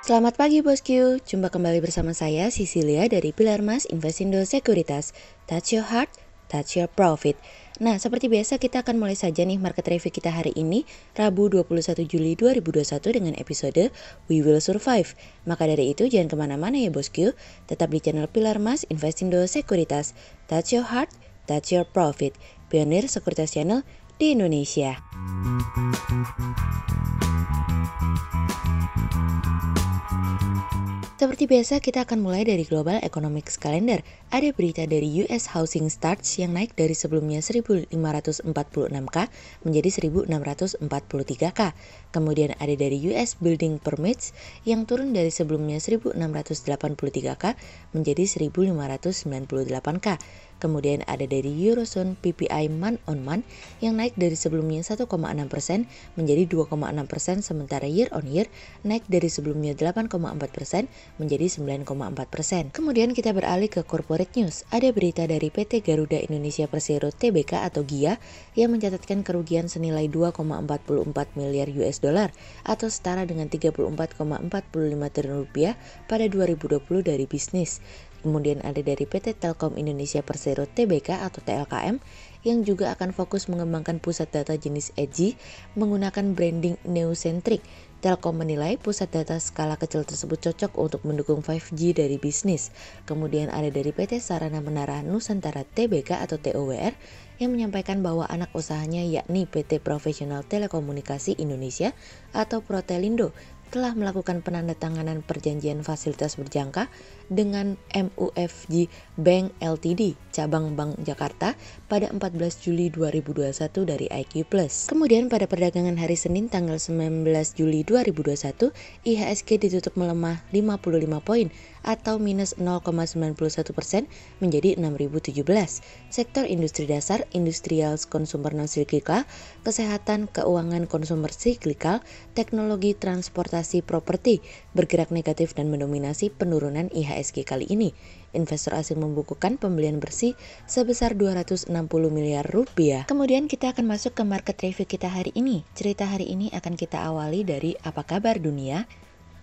Selamat pagi bosku, jumpa kembali bersama saya Cecilia dari Pilar Mas Investindo Sekuritas. Touch your heart, touch your profit. Nah, seperti biasa kita akan mulai saja nih market review kita hari ini, Rabu 21 Juli 2021 dengan episode We Will Survive. Maka dari itu jangan kemana-mana ya bosku, tetap di channel Pilar Mas Investindo Sekuritas. Touch your heart, touch your profit. Pionir Sekuritas Channel di Indonesia. Seperti biasa kita akan mulai dari Global Economics Calendar. Ada berita dari US Housing Starts yang naik dari sebelumnya 1.546K menjadi 1.643K. Kemudian ada dari US Building Permits yang turun dari sebelumnya 1.683K menjadi 1.598K. Kemudian ada dari Eurozone PPI month on month yang naik dari sebelumnya 1,6% menjadi 2,6%, sementara year on year naik dari sebelumnya 8,4% menjadi 9,4%. Kemudian kita beralih ke corporate news. Ada berita dari PT Garuda Indonesia Persero Tbk atau GIA yang mencatatkan kerugian senilai 2,44 miliar US dollar atau setara dengan 34,45 triliun rupiah pada 2020 dari bisnis. Kemudian ada dari PT Telkom Indonesia Persero Tbk atau TLKM yang juga akan fokus mengembangkan pusat data jenis edgy menggunakan branding neocentric. Telkom menilai pusat data skala kecil tersebut cocok untuk mendukung 5G dari bisnis. Kemudian ada dari PT Sarana Menara Nusantara Tbk atau TOWR yang menyampaikan bahwa anak usahanya yakni PT Profesional Telekomunikasi Indonesia atau Protelindo telah melakukan penandatanganan perjanjian fasilitas berjangka dengan MUFG Bank Ltd, cabang Bank Jakarta pada 14 Juli 2021 dari IQ Plus. Kemudian pada perdagangan hari Senin tanggal 19 Juli 2021, IHSG ditutup melemah 55 poin atau minus 0,91% menjadi 6.017. Sektor industri dasar, industrial consumer non-cyclical, kesehatan, keuangan konsumer cyclical, teknologi, transportasi, properti bergerak negatif dan mendominasi penurunan IHSG kali ini. Investor asing membukukan pembelian bersih sebesar 260 miliar rupiah. Kemudian kita akan masuk ke market review kita hari ini. Cerita hari ini akan kita awali dari apa kabar dunia.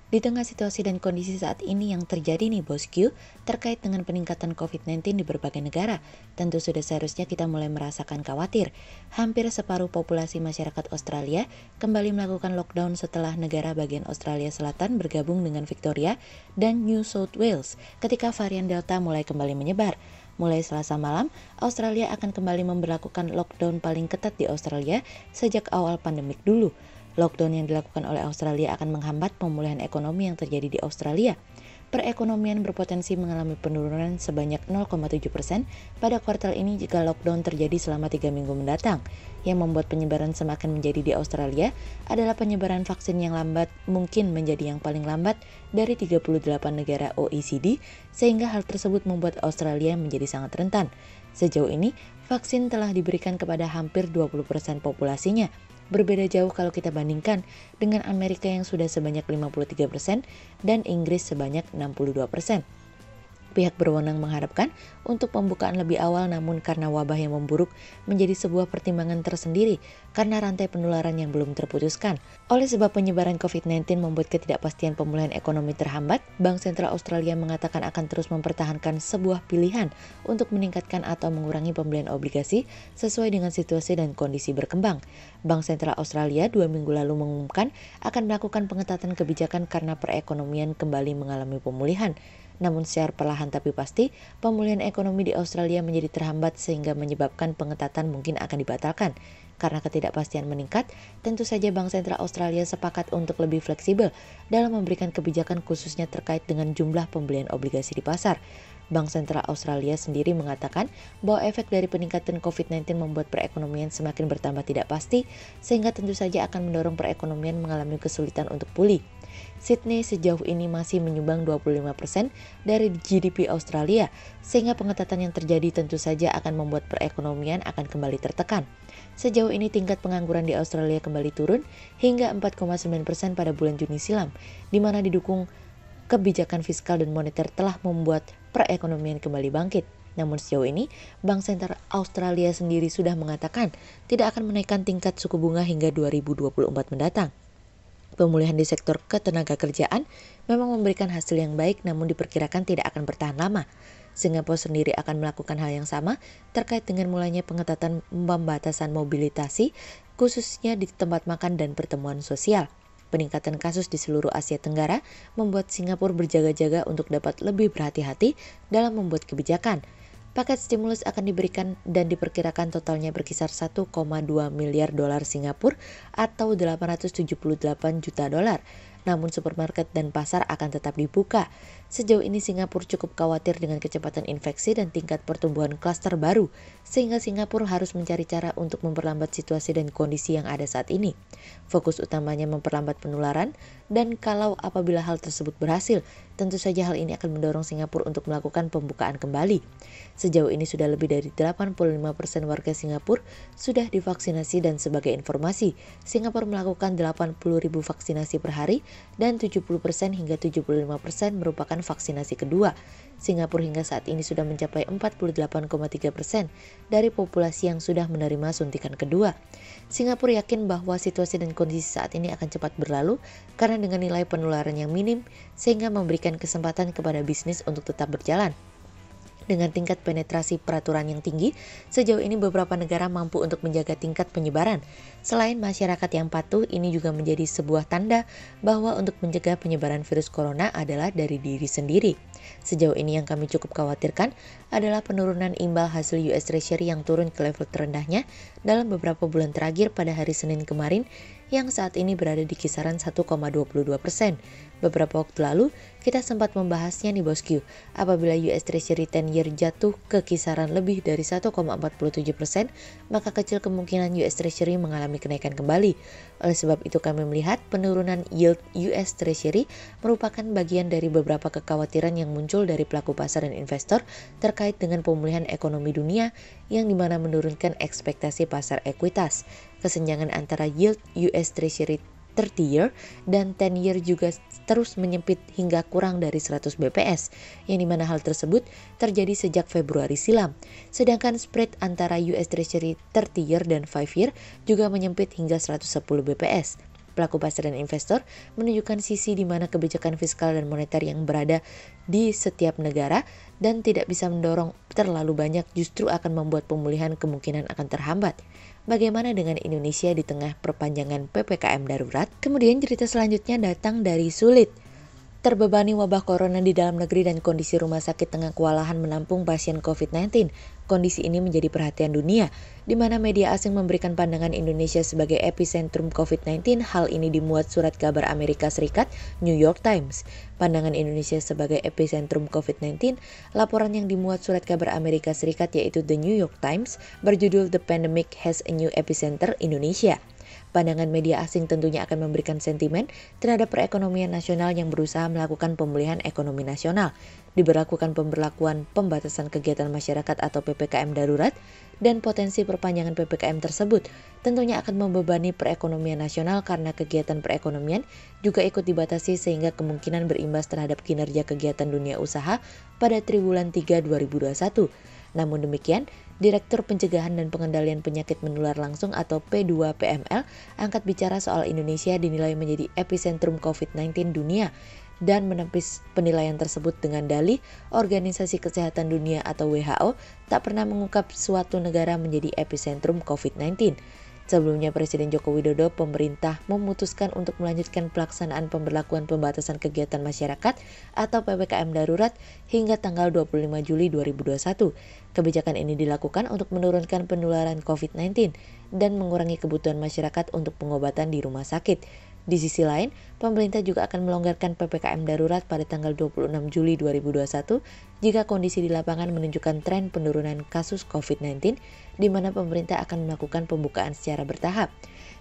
Di tengah situasi dan kondisi saat ini yang terjadi nih bosku, terkait dengan peningkatan COVID-19 di berbagai negara, tentu sudah seharusnya kita mulai merasakan khawatir. Hampir separuh populasi masyarakat Australia kembali melakukan lockdown setelah negara bagian Australia Selatan bergabung dengan Victoria dan New South Wales ketika varian Delta mulai kembali menyebar. Mulai Selasa malam, Australia akan kembali memberlakukan lockdown paling ketat di Australia sejak awal pandemik dulu. Lockdown yang dilakukan oleh Australia akan menghambat pemulihan ekonomi yang terjadi di Australia. Perekonomian berpotensi mengalami penurunan sebanyak 0,7% pada kuartal ini jika lockdown terjadi selama 3 minggu mendatang. Yang membuat penyebaran semakin menjadi di Australia adalah penyebaran vaksin yang lambat mungkin menjadi yang paling lambat dari 38 negara OECD, sehingga hal tersebut membuat Australia menjadi sangat rentan. Sejauh ini, vaksin telah diberikan kepada hampir 20% populasinya. Berbeda jauh kalau kita bandingkan dengan Amerika yang sudah sebanyak 53% dan Inggris sebanyak 62%. Pihak berwenang mengharapkan untuk pembukaan lebih awal, namun karena wabah yang memburuk menjadi sebuah pertimbangan tersendiri karena rantai penularan yang belum terputuskan. Oleh sebab penyebaran COVID-19 membuat ketidakpastian pemulihan ekonomi terhambat, Bank Sentral Australia mengatakan akan terus mempertahankan sebuah pilihan untuk meningkatkan atau mengurangi pembelian obligasi sesuai dengan situasi dan kondisi berkembang. Bank Sentral Australia 2 minggu lalu mengumumkan akan melakukan pengetatan kebijakan karena perekonomian kembali mengalami pemulihan. Namun secara perlahan tapi pasti, pemulihan ekonomi di Australia menjadi terhambat sehingga menyebabkan pengetatan mungkin akan dibatalkan. Karena ketidakpastian meningkat, tentu saja Bank Sentral Australia sepakat untuk lebih fleksibel dalam memberikan kebijakan khususnya terkait dengan jumlah pembelian obligasi di pasar. Bank Sentral Australia sendiri mengatakan bahwa efek dari peningkatan COVID-19 membuat perekonomian semakin bertambah tidak pasti, sehingga tentu saja akan mendorong perekonomian mengalami kesulitan untuk pulih. Sydney sejauh ini masih menyumbang 25% dari GDP Australia, sehingga pengetatan yang terjadi tentu saja akan membuat perekonomian akan kembali tertekan. Sejauh ini tingkat pengangguran di Australia kembali turun hingga 4,9% pada bulan Juni silam, di mana didukung kebijakan fiskal dan moneter telah membuat perekonomian kembali bangkit. Namun sejauh ini, Bank Sentral Australia sendiri sudah mengatakan tidak akan menaikkan tingkat suku bunga hingga 2024 mendatang. Pemulihan di sektor ketenagakerjaan memang memberikan hasil yang baik, namun diperkirakan tidak akan bertahan lama. Singapura sendiri akan melakukan hal yang sama terkait dengan mulainya pengetatan pembatasan mobilitasi, khususnya di tempat makan dan pertemuan sosial. Peningkatan kasus di seluruh Asia Tenggara membuat Singapura berjaga-jaga untuk dapat lebih berhati-hati dalam membuat kebijakan. Paket stimulus akan diberikan dan diperkirakan totalnya berkisar 1,2 miliar dolar Singapura atau 878 juta dolar. Namun supermarket dan pasar akan tetap dibuka. Sejauh ini Singapura cukup khawatir dengan kecepatan infeksi dan tingkat pertumbuhan klaster baru, sehingga Singapura harus mencari cara untuk memperlambat situasi dan kondisi yang ada saat ini. Fokus utamanya memperlambat penularan, dan kalau apabila hal tersebut berhasil, tentu saja hal ini akan mendorong Singapura untuk melakukan pembukaan kembali. Sejauh ini sudah lebih dari 85% warga Singapura sudah divaksinasi dan sebagai informasi, Singapura melakukan 80.000 vaksinasi per hari dan 70% hingga 75% merupakan vaksinasi kedua. Singapura hingga saat ini sudah mencapai 48,3% dari populasi yang sudah menerima suntikan kedua. Singapura yakin bahwa situasi dan kondisi saat ini akan cepat berlalu karena dengan nilai penularan yang minim sehingga memberikan kesempatan kepada bisnis untuk tetap berjalan. Dengan tingkat penetrasi peraturan yang tinggi, sejauh ini beberapa negara mampu untuk menjaga tingkat penyebaran. Selain masyarakat yang patuh, ini juga menjadi sebuah tanda bahwa untuk mencegah penyebaran virus corona adalah dari diri sendiri. Sejauh ini yang kami cukup khawatirkan adalah penurunan imbal hasil US Treasury yang turun ke level terendahnya dalam beberapa bulan terakhir pada hari Senin kemarin, yang saat ini berada di kisaran 1,22%. Beberapa waktu lalu, kita sempat membahasnya nih bosku, apabila US Treasury 10-year jatuh ke kisaran lebih dari 1,47%, maka kecil kemungkinan US Treasury mengalami kenaikan kembali. Oleh sebab itu kami melihat penurunan yield US Treasury merupakan bagian dari beberapa kekhawatiran yang muncul dari pelaku pasar dan investor terkait dengan pemulihan ekonomi dunia yang dimana menurunkan ekspektasi pasar ekuitas. Kesenjangan antara yield US Treasury 30-year dan 10-year juga terus menyempit hingga kurang dari 100 bps, yang dimana hal tersebut terjadi sejak Februari silam. Sedangkan spread antara US Treasury 30-year dan 5-year juga menyempit hingga 110 bps. Pelaku pasar dan investor menunjukkan sisi di mana kebijakan fiskal dan moneter yang berada di setiap negara dan tidak bisa mendorong terlalu banyak justru akan membuat pemulihan kemungkinan akan terhambat. Bagaimana dengan Indonesia di tengah perpanjangan PPKM darurat? Kemudian cerita selanjutnya datang dari Sulit. Terbebani wabah corona di dalam negeri dan kondisi rumah sakit tengah kewalahan menampung pasien COVID-19. Kondisi ini menjadi perhatian dunia, di mana media asing memberikan pandangan Indonesia sebagai epicentrum COVID-19. Hal ini dimuat surat kabar Amerika Serikat, New York Times. Pandangan Indonesia sebagai epicentrum COVID-19, laporan yang dimuat surat kabar Amerika Serikat yaitu The New York Times, berjudul The Pandemic Has a New Epicenter Indonesia. Pandangan media asing tentunya akan memberikan sentimen terhadap perekonomian nasional yang berusaha melakukan pemulihan ekonomi nasional, diberlakukan pemberlakuan pembatasan kegiatan masyarakat atau PPKM darurat, dan potensi perpanjangan PPKM tersebut tentunya akan membebani perekonomian nasional karena kegiatan perekonomian juga ikut dibatasi sehingga kemungkinan berimbas terhadap kinerja kegiatan dunia usaha pada triwulan 3 2021. Namun demikian, Direktur Pencegahan dan Pengendalian Penyakit Menular Langsung atau P2PML angkat bicara soal Indonesia dinilai menjadi epicentrum COVID-19 dunia dan menepis penilaian tersebut dengan dalih Organisasi Kesehatan Dunia atau WHO tak pernah mengungkap suatu negara menjadi epicentrum COVID-19. Sebelumnya Presiden Joko Widodo pemerintah memutuskan untuk melanjutkan pelaksanaan pemberlakuan pembatasan kegiatan masyarakat atau PPKM darurat hingga tanggal 25 Juli 2021. Kebijakan ini dilakukan untuk menurunkan penularan COVID-19 dan mengurangi kebutuhan masyarakat untuk pengobatan di rumah sakit. Di sisi lain, pemerintah juga akan melonggarkan PPKM darurat pada tanggal 26 Juli 2021 jika kondisi di lapangan menunjukkan tren penurunan kasus COVID-19 di mana pemerintah akan melakukan pembukaan secara bertahap.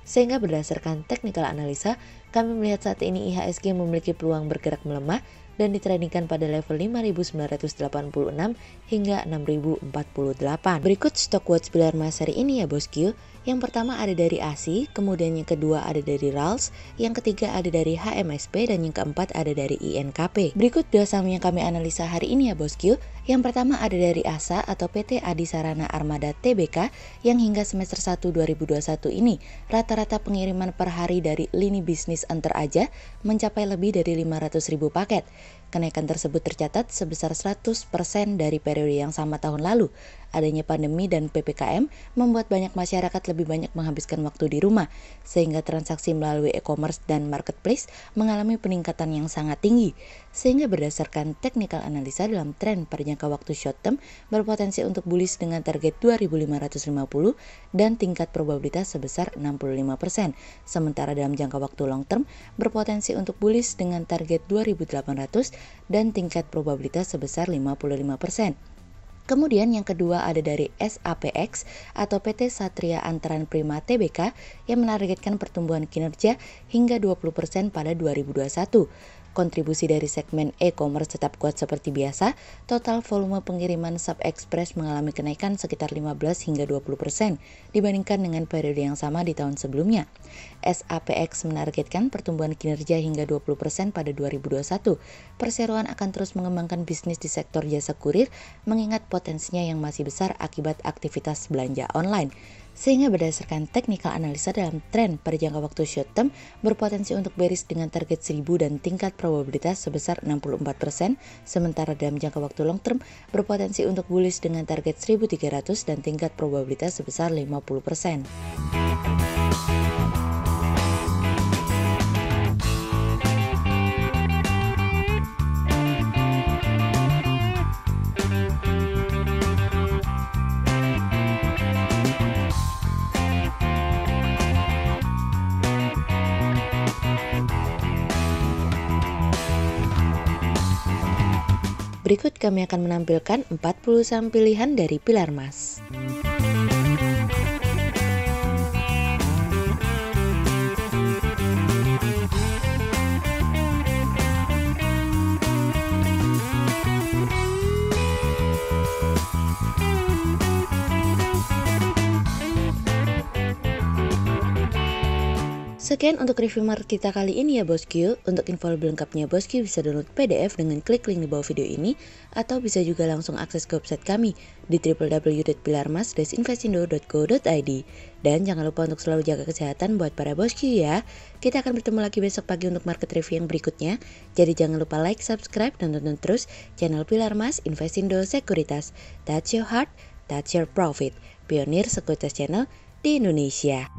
Sehingga berdasarkan technical analisa, kami melihat saat ini IHSG memiliki peluang bergerak melemah dan ditradingkan pada level 5.986 hingga 6.048. Berikut stok watch Pilar Mas hari ini ya bosku. Yang pertama ada dari ASI, kemudian yang kedua ada dari RALS, yang ketiga ada dari HMSP, dan yang keempat ada dari INKP. Berikut dua saham yang kami analisa hari ini ya bosku. Yang pertama ada dari ASA atau PT Adi Sarana Armada Tbk yang hingga semester 1 2021 ini rata-rata pengiriman per hari dari lini bisnis antar aja mencapai lebih dari 500.000 paket. Kenaikan tersebut tercatat sebesar 100% dari periode yang sama tahun lalu. Adanya pandemi dan PPKM membuat banyak masyarakat lebih banyak menghabiskan waktu di rumah, sehingga transaksi melalui e-commerce dan marketplace mengalami peningkatan yang sangat tinggi. Sehingga berdasarkan technical analisa dalam tren pada jangka waktu short term berpotensi untuk bullish dengan target 2.550 dan tingkat probabilitas sebesar 65%. Sementara dalam jangka waktu long term berpotensi untuk bullish dengan target 2.800 dan tingkat probabilitas sebesar 55%. Kemudian yang kedua ada dari SAPX atau PT Satria Antaran Prima Tbk yang menargetkan pertumbuhan kinerja hingga 20% pada 2021. Kontribusi dari segmen e-commerce tetap kuat seperti biasa, total volume pengiriman sub-express mengalami kenaikan sekitar 15 hingga 20% dibandingkan dengan periode yang sama di tahun sebelumnya. SAPX menargetkan pertumbuhan kinerja hingga 20% pada 2021. Perseroan akan terus mengembangkan bisnis di sektor jasa kurir mengingat potensinya yang masih besar akibat aktivitas belanja online. Sehingga berdasarkan technical analisa dalam tren pada jangka waktu short term berpotensi untuk bearish dengan target 1000 dan tingkat probabilitas sebesar 64%, sementara dalam jangka waktu long term berpotensi untuk bullish dengan target 1300 dan tingkat probabilitas sebesar 50%. Berikut kami akan menampilkan 40 saham pilihan dari Pilar Mas. Sekian untuk review market kita kali ini ya bosku. Untuk info lebih lengkapnya bosku bisa download PDF dengan klik link di bawah video ini, atau bisa juga langsung akses ke website kami di www.pilarmas-investindo.co.id. Dan jangan lupa untuk selalu jaga kesehatan buat para bosku ya. Kita akan bertemu lagi besok pagi untuk market review yang berikutnya. Jadi jangan lupa like, subscribe, dan tonton terus channel Pilar Mas Investindo Sekuritas. Touch your heart, touch your profit. Pionir sekuritas channel di Indonesia.